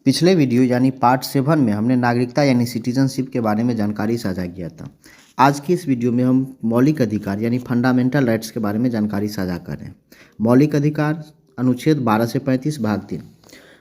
पिछले वीडियो यानी पार्ट 7 में हमने नागरिकता यानी सिटीजनशिप के बारे में जानकारी साझा किया था। आज की इस वीडियो में हम मौलिक अधिकार यानी फंडामेंटल राइट्स के बारे में जानकारी साझा कर रहे हैं। मौलिक अधिकार अनुच्छेद 12 से 35 भाग 3।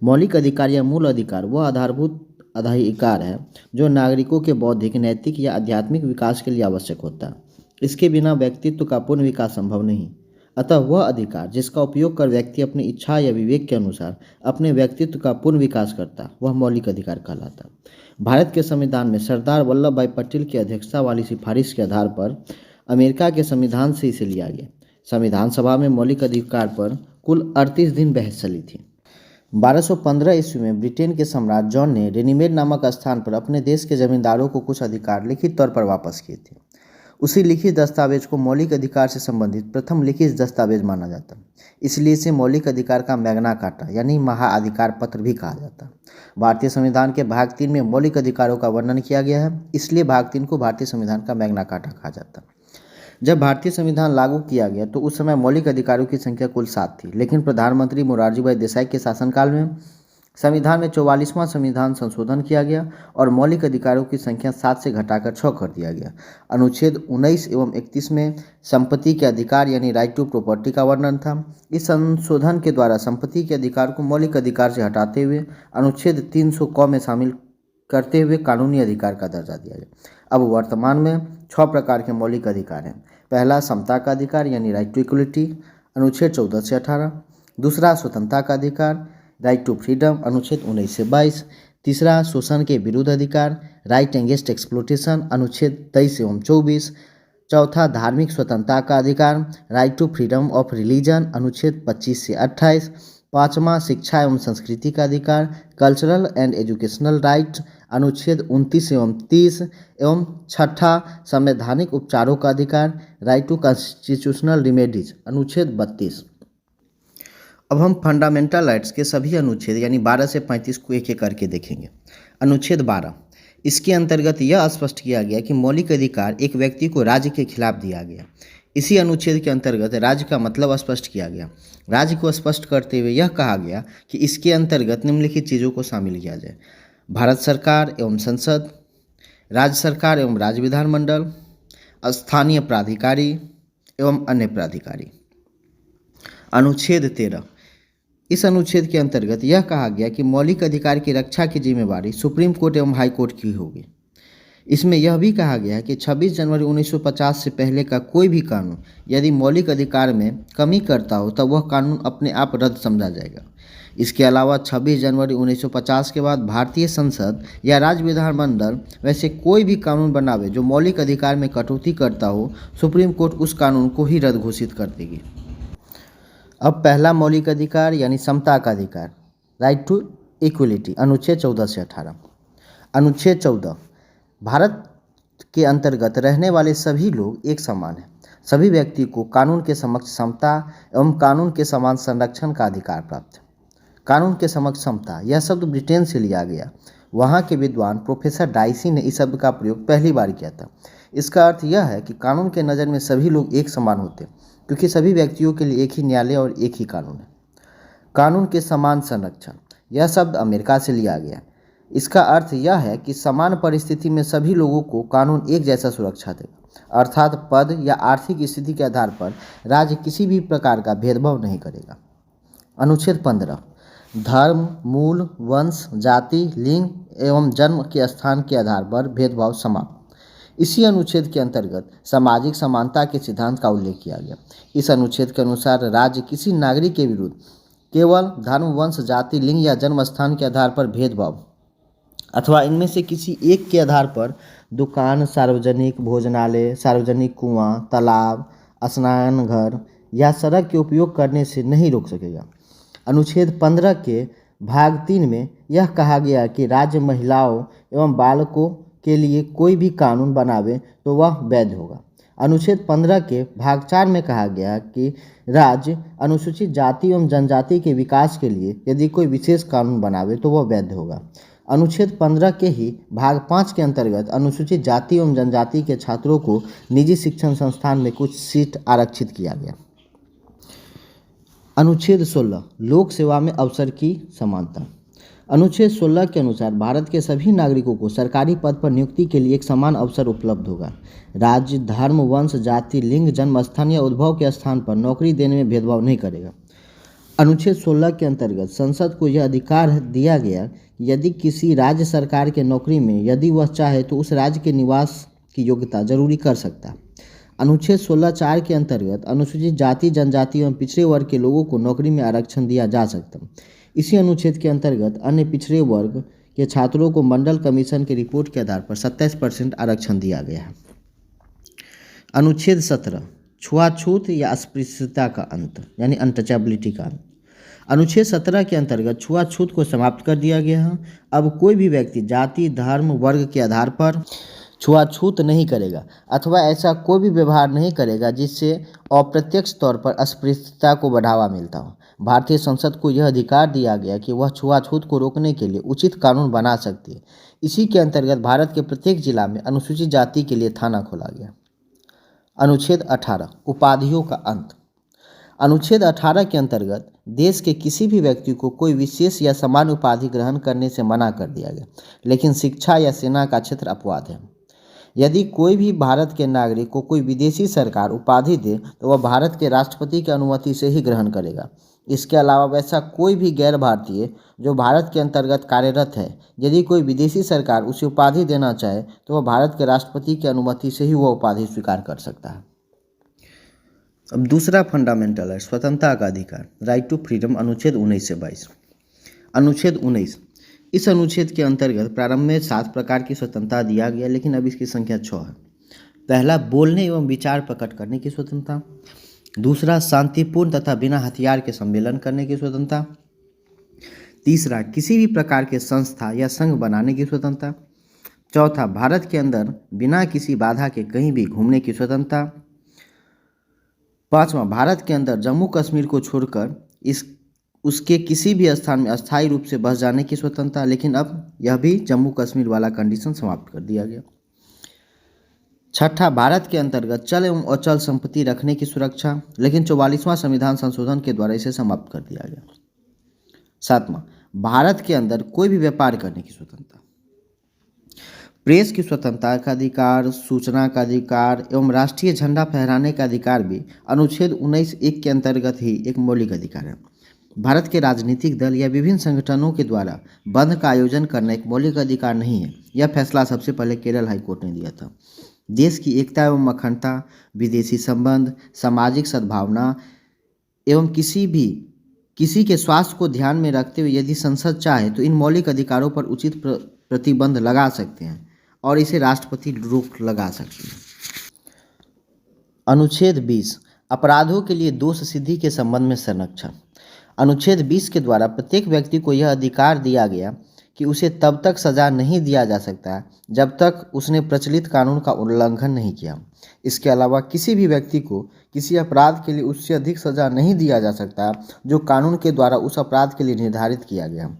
मौलिक अधिकार या मूल अधिकार वह आधारभूत अधिकार है जो नागरिकों के बौद्धिक, नैतिक या आध्यात्मिक विकास के लिए आवश्यक होता है। इसके बिना व्यक्तित्व का पूर्ण विकास संभव नहीं। अतः वह अधिकार जिसका उपयोग कर व्यक्ति अपनी इच्छा या विवेक के अनुसार अपने व्यक्तित्व का पूर्ण विकास करता वह मौलिक अधिकार कहलाता। भारत के संविधान में सरदार वल्लभ भाई पटेल की अध्यक्षता वाली सिफारिश के आधार पर अमेरिका के संविधान से इसे लिया गया। संविधान सभा में मौलिक अधिकार पर कुल 38 दिन बहस चली थी। 1215 ईस्वी में ब्रिटेन के सम्राट जॉन ने रेनीमेड नामक स्थान पर अपने देश के जमींदारों को कुछ अधिकार लिखित तौर पर वापस किए थे। उसी लिखित दस्तावेज को मौलिक अधिकार से संबंधित प्रथम लिखित दस्तावेज माना जाता, इसलिए इसे मौलिक अधिकार का मैग्ना कार्टा यानी महाअधिकार पत्र भी कहा जाता। भारतीय संविधान के भाग 3 में मौलिक अधिकारों का वर्णन किया गया है, इसलिए भाग 3 को भारतीय संविधान का मैग्ना कार्टा कहा जाता। जब भारतीय संविधान लागू किया गया तो उस समय मौलिक अधिकारों की संख्या कुल 7 थी, लेकिन प्रधानमंत्री मोरारजी भाई देसाई के शासनकाल में संविधान में 44वां संविधान संशोधन किया गया और मौलिक अधिकारों की संख्या 7 से घटाकर 6 कर दिया गया। अनुच्छेद 19 एवं 31 में संपत्ति के अधिकार यानी राइट टू प्रॉपर्टी का वर्णन था। इस संशोधन के द्वारा संपत्ति के अधिकार को मौलिक अधिकार से हटाते हुए अनुच्छेद 300 क में शामिल करते हुए कानूनी अधिकार का दर्जा दिया गया। अब वर्तमान में 6 प्रकार के मौलिक अधिकार हैं। पहला समता का अधिकार यानी राइट टू इक्वलिटी, अनुच्छेद 14 से 18। दूसरा स्वतंत्रता का अधिकार, राइट टू फ्रीडम, अनुच्छेद 19 से 22। तीसरा शोषण के विरुद्ध अधिकार, राइट अगेंस्ट एक्सप्लोटेशन, अनुच्छेद 23 एवं 24। चौथा धार्मिक स्वतंत्रता का अधिकार, right to freedom of religion, अनुच्छेद 25 से 28। पाँचवा शिक्षा एवं संस्कृति का अधिकार, कल्चरल एंड एजुकेशनल राइट, अनुच्छेद 29 एवं 30। एवं छठा संवैधानिक उपचारों का अधिकार, राइट टू कॉन्स्टिट्यूशनल रिमेडीज, अनुच्छेद 32। अब हम फंडामेंटल राइट्स के सभी अनुच्छेद यानी 12 से 35 को एक एक करके देखेंगे। अनुच्छेद 12, इसके अंतर्गत यह स्पष्ट किया गया कि मौलिक अधिकार एक व्यक्ति को राज्य के खिलाफ दिया गया। इसी अनुच्छेद के अंतर्गत राज्य का मतलब स्पष्ट किया गया। राज्य को स्पष्ट करते हुए यह कहा गया कि इसके अंतर्गत निम्नलिखित चीज़ों को शामिल किया जाए: भारत सरकार एवं संसद, राज्य सरकार एवं राज्य विधानमंडल, स्थानीय प्राधिकारी एवं अन्य प्राधिकारी। अनुच्छेद 13, इस अनुच्छेद के अंतर्गत यह कहा गया कि मौलिक अधिकार की रक्षा की जिम्मेवारी सुप्रीम कोर्ट एवं हाई कोर्ट की होगी। इसमें यह भी कहा गया है कि 26 जनवरी 1950 से पहले का कोई भी कानून यदि मौलिक अधिकार में कमी करता हो तब वह कानून अपने आप रद्द समझा जाएगा। इसके अलावा 26 जनवरी 1950 के बाद भारतीय संसद या राज्य विधानमंडल वैसे कोई भी कानून बनावे जो मौलिक अधिकार में कटौती करता हो, सुप्रीम कोर्ट उस कानून को ही रद्द घोषित कर देगी। अब पहला मौलिक अधिकार यानी समता का अधिकार, राइट टू इक्वलिटी, अनुच्छेद 14 से 18। अनुच्छेद 14, भारत के अंतर्गत रहने वाले सभी लोग एक समान हैं। सभी व्यक्ति को कानून के समक्ष समता एवं कानून के समान संरक्षण का अधिकार प्राप्त है। कानून के समक्ष समता यह शब्द ब्रिटेन से लिया गया। वहाँ के विद्वान प्रोफेसर डाइसी ने इस शब्द का प्रयोग पहली बार किया था। इसका अर्थ यह है कि कानून के नज़र में सभी लोग एक समान होते हैं, क्योंकि सभी व्यक्तियों के लिए एक ही न्यायालय और एक ही कानून है। कानून के समान संरक्षण यह शब्द अमेरिका से लिया गया। इसका अर्थ यह है कि समान परिस्थिति में सभी लोगों को कानून एक जैसा सुरक्षा देगा, अर्थात पद या आर्थिक स्थिति के आधार पर राज्य किसी भी प्रकार का भेदभाव नहीं करेगा। अनुच्छेद 15, धर्म, मूल, वंश, जाति, लिंग एवं जन्म के स्थान के आधार पर भेदभाव समाप्त। इसी अनुच्छेद के अंतर्गत सामाजिक समानता के सिद्धांत का उल्लेख किया गया। इस अनुच्छेद के अनुसार राज्य किसी नागरिक के विरुद्ध केवल धर्म, वंश, जाति, लिंग या जन्म स्थान के आधार पर भेदभाव अथवा इनमें से किसी एक के आधार पर दुकान, सार्वजनिक भोजनालय, सार्वजनिक कुआं, तालाब, स्नान घर या सड़क के उपयोग करने से नहीं रोक सकेगा। अनुच्छेद 15 के भाग 3 में यह कहा गया कि राज्य महिलाओं एवं बालकों के लिए कोई भी कानून बनावे तो वह वैध होगा। अनुच्छेद 15 के भाग 4 में कहा गया कि राज्य अनुसूचित जाति एवं जनजाति के विकास के लिए यदि कोई विशेष कानून बनावे तो वह वैध होगा। अनुच्छेद 15 के ही भाग 5 के अंतर्गत अनुसूचित जाति एवं जनजाति के छात्रों को निजी शिक्षण संस्थान में कुछ सीट आरक्षित किया गया। अनुच्छेद 16, लोक सेवा में अवसर की समानता। अनुच्छेद 16 के अनुसार भारत के सभी नागरिकों को सरकारी पद पर नियुक्ति के लिए एक समान अवसर उपलब्ध होगा। राज्य, धर्म, वंश, जाति, लिंग, जन्म स्थान या उद्भव के स्थान पर नौकरी देने में भेदभाव नहीं करेगा। अनुच्छेद 16 के अंतर्गत संसद को यह अधिकार दिया गया कि यदि किसी राज्य सरकार के नौकरी में यदि वह चाहे तो उस राज्य के निवास की योग्यता जरूरी कर सकता है। अनुच्छेद 16(4) के अंतर्गत अनुसूचित जाति, जनजाति एवं पिछड़े वर्ग के लोगों को नौकरी में आरक्षण दिया जा सकता है। इसी अनुच्छेद के अंतर्गत अन्य पिछड़े वर्ग के छात्रों को मंडल कमीशन की रिपोर्ट के आधार पर 27% आरक्षण दिया गया है। अनुच्छेद 17 छुआछूत या अस्पृश्यता का अंत यानी अनटचेबिलिटी का अंत। अनुच्छेद 17 के अंतर्गत छुआछूत को समाप्त कर दिया गया है। अब कोई भी व्यक्ति जाति, धर्म, वर्ग के आधार पर छुआछूत नहीं करेगा अथवा ऐसा कोई भी व्यवहार नहीं करेगा जिससे अप्रत्यक्ष तौर पर अस्पृश्यता को बढ़ावा मिलता हो। भारतीय संसद को यह अधिकार दिया गया कि वह छुआछूत को रोकने के लिए उचित कानून बना सकती है। इसी के अंतर्गत भारत के प्रत्येक जिला में अनुसूचित जाति के लिए थाना खोला गया। अनुच्छेद 18 उपाधियों का अंत। अनुच्छेद 18 के अंतर्गत देश के किसी भी व्यक्ति को कोई विशेष या सामान्य उपाधि ग्रहण करने से मना कर दिया गया, लेकिन शिक्षा या सेना का क्षेत्र अपवाद है। यदि कोई भी भारत के नागरिक को कोई विदेशी सरकार उपाधि दे तो वह भारत के राष्ट्रपति की अनुमति से ही ग्रहण करेगा। इसके अलावा वैसा कोई भी गैर भारतीय जो भारत के अंतर्गत कार्यरत है, यदि कोई विदेशी सरकार उसे उपाधि देना चाहे तो वह भारत के राष्ट्रपति की अनुमति से ही वह उपाधि स्वीकार कर सकता है। अब दूसरा फंडामेंटल है स्वतंत्रता का अधिकार, राइट टू फ्रीडम, अनुच्छेद 19 से 22। अनुच्छेद 19 इस अनुच्छेद के अंतर्गत प्रारंभ में 7 प्रकार की स्वतंत्रता दिया गया, लेकिन अब इसकी संख्या 6 है। पहला, बोलने एवं विचार प्रकट करने की स्वतंत्रता। दूसरा, शांतिपूर्ण तथा बिना हथियार के सम्मेलन करने की स्वतंत्रता। तीसरा, किसी भी प्रकार के संस्था या संघ बनाने की स्वतंत्रता। चौथा, भारत के अंदर बिना किसी बाधा के कहीं भी घूमने की स्वतंत्रता। पांचवा, भारत के अंदर जम्मू कश्मीर को छोड़कर उसके किसी भी स्थान में अस्थायी रूप से बस जाने की स्वतंत्रता, लेकिन अब यह भी जम्मू कश्मीर वाला कंडीशन समाप्त कर दिया गया। छठा, भारत के अंतर्गत चल एवं अचल संपत्ति रखने की सुरक्षा, लेकिन 44वां संविधान संशोधन के द्वारा इसे समाप्त कर दिया गया। सातवां, भारत के अंदर कोई भी व्यापार करने की स्वतंत्रता। प्रेस की स्वतंत्रता का अधिकार, सूचना का अधिकार एवं राष्ट्रीय झंडा फहराने का अधिकार भी अनुच्छेद 19(1) के अंतर्गत ही एक मौलिक अधिकार है। भारत के राजनीतिक दल या विभिन्न संगठनों के द्वारा बंद का आयोजन करना एक मौलिक अधिकार नहीं है। यह फैसला सबसे पहले केरल हाईकोर्ट ने दिया था। देश की एकता एवं अखंडता, विदेशी संबंध, सामाजिक सद्भावना एवं किसी के स्वास्थ्य को ध्यान में रखते हुए यदि संसद चाहे तो इन मौलिक अधिकारों पर उचित प्रतिबंध लगा सकते हैं और इसे राष्ट्रपति रोक लगा सकते हैं। अनुच्छेद 20 अपराधों के लिए दोष सिद्धि के संबंध में संरक्षण। अनुच्छेद 20 के द्वारा प्रत्येक व्यक्ति को यह अधिकार दिया गया कि उसे तब तक सजा नहीं दिया जा सकता जब तक उसने प्रचलित कानून का उल्लंघन नहीं किया। इसके अलावा किसी भी व्यक्ति को किसी अपराध के लिए उससे अधिक सजा नहीं दिया जा सकता जो कानून के द्वारा उस अपराध के लिए निर्धारित किया गया।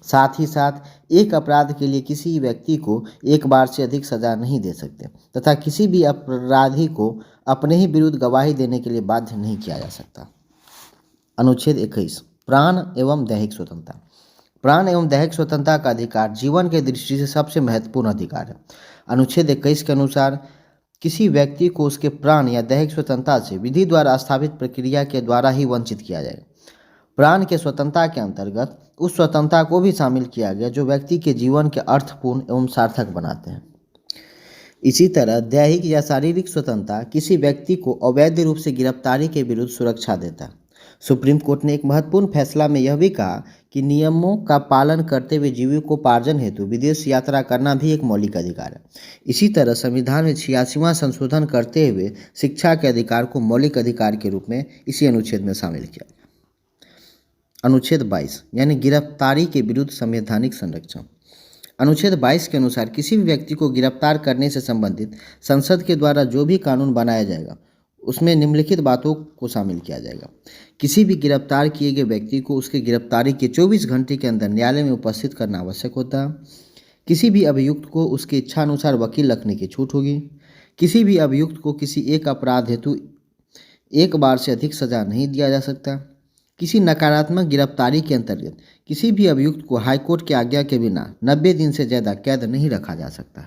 साथ ही साथ एक अपराध के लिए किसी व्यक्ति को एक बार से अधिक सजा नहीं दे सकते तथा किसी भी अपराधी को अपने ही विरुद्ध गवाही देने के लिए बाध्य नहीं किया जा सकता। अनुच्छेद 21 प्राण एवं दैहिक स्वतंत्रता। प्राण एवं दैहिक स्वतंत्रता का अधिकार जीवन के दृष्टि से सबसे महत्वपूर्ण अधिकार है। अनुच्छेद 21 के अनुसार किसी व्यक्ति को उसके प्राण या दैहिक स्वतंत्रता से विधि द्वारा स्थापित प्रक्रिया के द्वारा ही वंचित किया जाएगा। प्राण के स्वतंत्रता के अंतर्गत उस स्वतंत्रता को भी शामिल किया गया जो व्यक्ति के जीवन के अर्थपूर्ण एवं सार्थक बनाते हैं। इसी तरह दैहिक या शारीरिक स्वतंत्रता किसी व्यक्ति को अवैध रूप से गिरफ्तारी के विरुद्ध सुरक्षा देता है। सुप्रीम कोर्ट ने एक महत्वपूर्ण फैसला में यह भी कहा कि नियमों का पालन करते हुए जीविकोपार्जन हेतु विदेश यात्रा करना भी एक मौलिक अधिकार है। इसी तरह संविधान में 86वां संशोधन करते हुए शिक्षा के अधिकार को मौलिक अधिकार के रूप में इसी अनुच्छेद में शामिल किया। अनुच्छेद 22 यानी गिरफ्तारी के विरुद्ध संवैधानिक संरक्षण। अनुच्छेद 22 के अनुसार किसी भी व्यक्ति को गिरफ्तार करने से संबंधित संसद के द्वारा जो भी कानून बनाया जाएगा उसमें निम्नलिखित बातों को शामिल किया जाएगा। किसी भी गिरफ्तार किए गए व्यक्ति को उसके गिरफ्तारी के 24 घंटे के अंदर न्यायालय में उपस्थित करना आवश्यक होता है। किसी भी अभियुक्त को उसकी इच्छानुसार वकील रखने की छूट होगी। किसी भी अभियुक्त को किसी एक अपराध हेतु एक बार से अधिक सजा नहीं दिया जा सकता। किसी नकारात्मक गिरफ्तारी के अंतर्गत किसी भी अभियुक्त को हाईकोर्ट की आज्ञा के बिना 90 दिन से ज़्यादा कैद नहीं रखा जा सकता।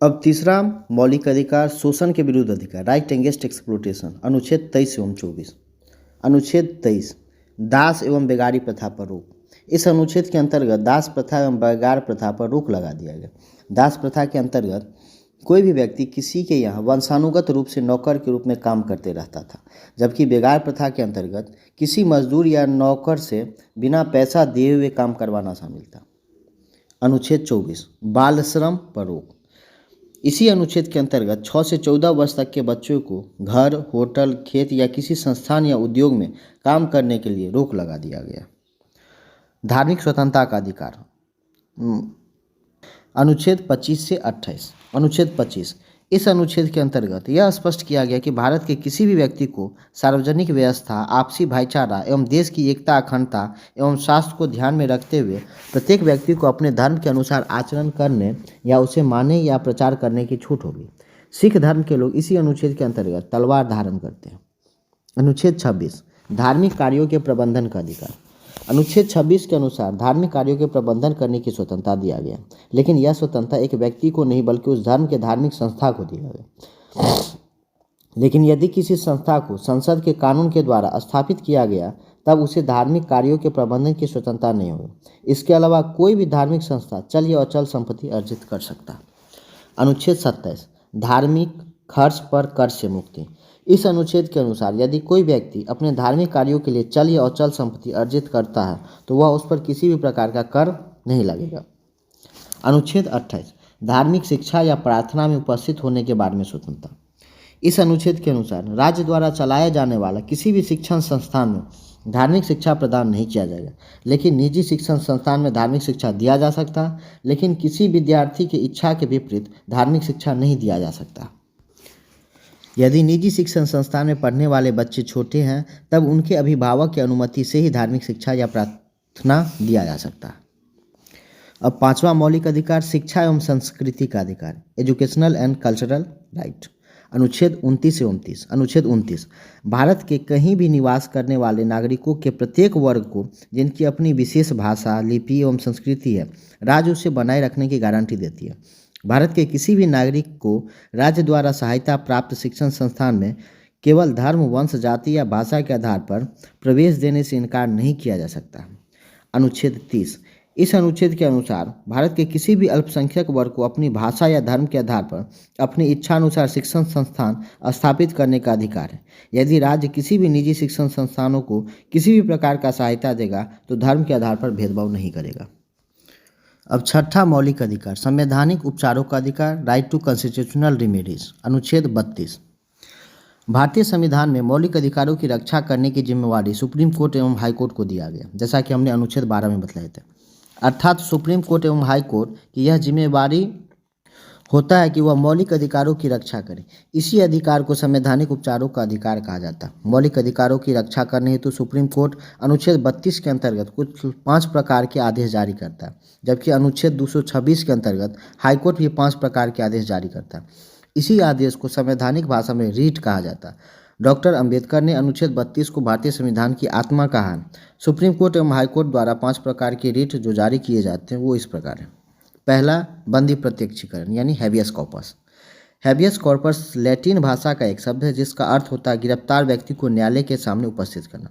अब तीसरा मौलिक अधिकार, शोषण के विरुद्ध अधिकार, राइट अगेंस्ट एक्सप्लॉयटेशन, अनुच्छेद 23 एवं 24। अनुच्छेद 23, दास एवं बेगारी प्रथा पर रोक। इस अनुच्छेद के अंतर्गत दास प्रथा एवं बेगार प्रथा पर रोक लगा दिया गया। दास प्रथा के अंतर्गत कोई भी व्यक्ति किसी के यहाँ वंशानुगत रूप से नौकर के रूप में काम करते रहता था, जबकि बेगार प्रथा के अंतर्गत किसी मजदूर या नौकर से बिना पैसा दिए हुए काम करवाना शामिल था। अनुच्छेद 24, बाल श्रम पर रोक। इसी अनुच्छेद के अंतर्गत 6 से 14 वर्ष तक के बच्चों को घर, होटल, खेत या किसी संस्थान या उद्योग में काम करने के लिए रोक लगा दिया गया। धार्मिक स्वतंत्रता का अधिकार, अनुच्छेद 25 से 28। अनुच्छेद 25, इस अनुच्छेद के अंतर्गत यह स्पष्ट किया गया कि भारत के किसी भी व्यक्ति को सार्वजनिक व्यवस्था, आपसी भाईचारा एवं देश की एकता, अखंडता एवं स्वास्थ्य को ध्यान में रखते हुए प्रत्येक व्यक्ति को अपने धर्म के अनुसार आचरण करने या उसे मानने या प्रचार करने की छूट होगी। सिख धर्म के लोग इसी अनुच्छेद के अंतर्गत तलवार धारण करते हैं। अनुच्छेद 26, धार्मिक कार्यों के प्रबंधन का अधिकार। अनुच्छेद 26 के अनुसार धार्मिक कार्यों के प्रबंधन करने की स्वतंत्रता दिया गया, लेकिन यह स्वतंत्रता एक व्यक्ति को नहीं बल्कि उस धर्म के धार्मिक संस्था को दिया गया। लेकिन यदि किसी संस्था को संसद के कानून के द्वारा स्थापित किया गया तब उसे धार्मिक कार्यों के प्रबंधन की स्वतंत्रता नहीं होगी। इसके अलावा कोई भी धार्मिक संस्था चल या अचल संपत्ति अर्जित कर सकता। अनुच्छेद 27, धार्मिक खर्च पर कर से मुक्ति। इस अनुच्छेद के अनुसार यदि कोई व्यक्ति अपने धार्मिक कार्यों के लिए चल या अचल संपत्ति अर्जित करता है तो वह उस पर किसी भी प्रकार का कर नहीं लगेगा। अनुच्छेद 28, धार्मिक शिक्षा या प्रार्थना में उपस्थित होने के बारे में स्वतंत्रता। इस अनुच्छेद के अनुसार राज्य द्वारा चलाया जाने वाला किसी भी शिक्षण संस्थान में धार्मिक शिक्षा प्रदान नहीं किया जाएगा, लेकिन निजी शिक्षण संस्थान में धार्मिक शिक्षा दिया जा सकता है, लेकिन किसी विद्यार्थी की इच्छा के विपरीत धार्मिक शिक्षा नहीं दिया जा सकता। यदि निजी शिक्षण संस्थान में पढ़ने वाले बच्चे छोटे हैं तब उनके अभिभावक की अनुमति से ही धार्मिक शिक्षा या प्रार्थना दिया जा सकता है। अब पांचवा मौलिक अधिकार, शिक्षा एवं संस्कृति का अधिकार, एजुकेशनल एंड कल्चरल राइट। अनुच्छेद 29 से 29। अनुच्छेद 29, भारत के कहीं भी निवास करने वाले नागरिकों के प्रत्येक वर्ग को जिनकी अपनी विशेष भाषा, लिपि एवं संस्कृति है, राज्य उसे बनाए रखने की गारंटी देती है। भारत के किसी भी नागरिक को राज्य द्वारा सहायता प्राप्त शिक्षण संस्थान में केवल धर्म, वंश, जाति या भाषा के आधार पर प्रवेश देने से इनकार नहीं किया जा सकता। अनुच्छेद 30, इस अनुच्छेद के अनुसार भारत के किसी भी अल्पसंख्यक वर्ग को अपनी भाषा या धर्म के आधार पर अपनी इच्छानुसार शिक्षण संस्थान स्थापित करने का अधिकार है। यदि राज्य किसी भी निजी शिक्षण संस्थानों को किसी भी प्रकार का सहायता देगा तो धर्म के आधार पर भेदभाव नहीं करेगा। अब छठा मौलिक अधिकार, संवैधानिक उपचारों का अधिकार, राइट टू कॉन्स्टिट्यूशनल रेमेडीज। अनुच्छेद 32, भारतीय संविधान में मौलिक अधिकारों की रक्षा करने की जिम्मेवारी सुप्रीम कोर्ट एवं हाई कोर्ट को दिया गया, जैसा कि हमने अनुच्छेद 12 में बतलाए थे। अर्थात सुप्रीम कोर्ट एवं हाई कोर्ट की यह जिम्मेवारी होता है कि वह मौलिक अधिकारों की रक्षा करे। इसी अधिकार को संवैधानिक उपचारों का अधिकार कहा जाता है। मौलिक अधिकारों की रक्षा करने हेतु सुप्रीम कोर्ट अनुच्छेद 32 के अंतर्गत कुछ 5 प्रकार के आदेश जारी करता है, जबकि अनुच्छेद 226 के अंतर्गत हाईकोर्ट भी 5 प्रकार के आदेश जारी करता है। इसी आदेश को संवैधानिक भाषा में रीट कहा जाता है। डॉक्टर अंबेडकर ने अनुच्छेद 32 को भारतीय संविधान की आत्मा कहा है। सुप्रीम कोर्ट एवं हाईकोर्ट द्वारा 5 प्रकार के रीट जो जारी किए जाते हैं वो इस प्रकार है। पहला, बंदी प्रत्यक्षीकरण यानी habeas corpus. Habeas corpus Latin भाषा का एक शब्द है जिसका अर्थ होता है गिरफ्तार व्यक्ति को न्यायालय के सामने उपस्थित करना।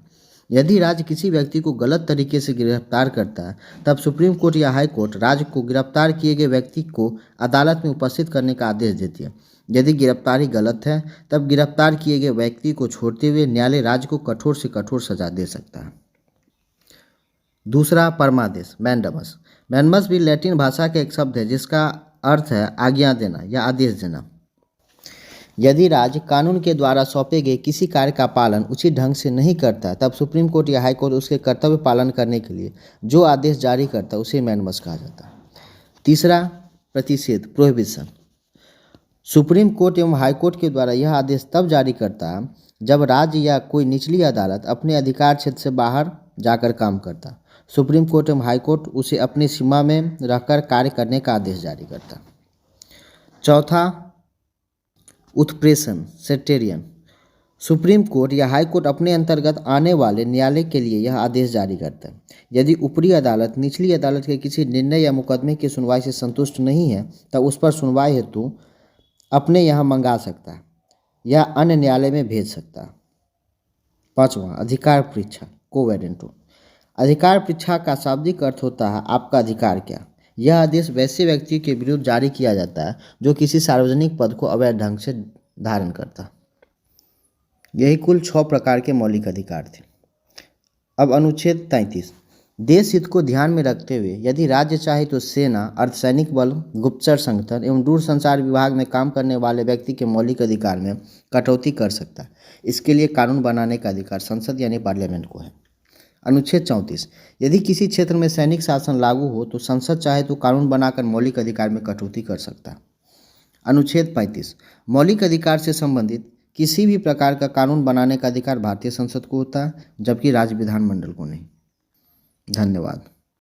यदि राज्य किसी व्यक्ति को गलत तरीके से गिरफ्तार करता है तब सुप्रीम कोर्ट या हाई कोर्ट राज्य को गिरफ्तार किए गए व्यक्ति को अदालत में उपस्थित करने का आदेश देती है। यदि गिरफ्तारी गलत है तब गिरफ्तार किए गए व्यक्ति को छोड़ते हुए न्यायालय राज्य को कठोर से कठोर सजा दे सकता है। दूसरा, परमादेश, मैंडमस। मैंडमस भी लैटिन भाषा का एक शब्द है जिसका अर्थ है आज्ञा देना या आदेश देना। यदि राज्य कानून के द्वारा सौंपे गए किसी कार्य का पालन उचित ढंग से नहीं करता तब सुप्रीम कोर्ट या हाई कोर्ट उसके कर्तव्य पालन करने के लिए जो आदेश जारी करता है उसे मैंडमस कहा जाता है। तीसरा, प्रतिषेध, प्रोहिबिशन। सुप्रीम कोर्ट एवं हाई कोर्ट के द्वारा यह आदेश तब जारी करता है जब राज्य या कोई निचली अदालत अपने अधिकार क्षेत्र से बाहर जाकर काम करता। सुप्रीम कोर्ट एवं हाई कोर्ट उसे अपनी सीमा में रहकर कार्य करने का आदेश जारी करता। चौथा, उत्प्रेषण, सेटेरियन। सुप्रीम कोर्ट या हाई कोर्ट अपने अंतर्गत आने वाले न्यायालय के लिए यह आदेश जारी करता है। यदि ऊपरी अदालत निचली अदालत के किसी निर्णय या मुकदमे की सुनवाई से संतुष्ट नहीं है तब उस पर सुनवाई हेतु अपने यहाँ मंगा सकता है या अन्य न्यायालय में भेज सकता है। 5वां, अधिकार परीक्षा कोवेरेंटो। अधिकार परीक्षा का शाब्दिक अर्थ होता है आपका अधिकार क्या। यह आदेश वैसे व्यक्ति के विरुद्ध जारी किया जाता है जो किसी सार्वजनिक पद को अवैध ढंग से धारण करता है। यही कुल 6 प्रकार के मौलिक अधिकार थे। अब अनुच्छेद 33, देश हित को ध्यान में रखते हुए यदि राज्य चाहे तो सेना, अर्धसैनिक बल, गुप्तचर संगठन एवं दूरसंचार विभाग में काम करने वाले व्यक्ति के मौलिक अधिकार में कटौती कर सकता है। इसके लिए कानून बनाने का अधिकार संसद यानी पार्लियामेंट को है। अनुच्छेद 34, यदि किसी क्षेत्र में सैनिक शासन लागू हो तो संसद चाहे तो कानून बनाकर मौलिक अधिकार में कटौती कर सकता है। अनुच्छेद 35, मौलिक अधिकार से संबंधित किसी भी प्रकार का कानून बनाने का अधिकार भारतीय संसद को होता है जबकि राज्य विधानमंडल को नहीं। धन्यवाद।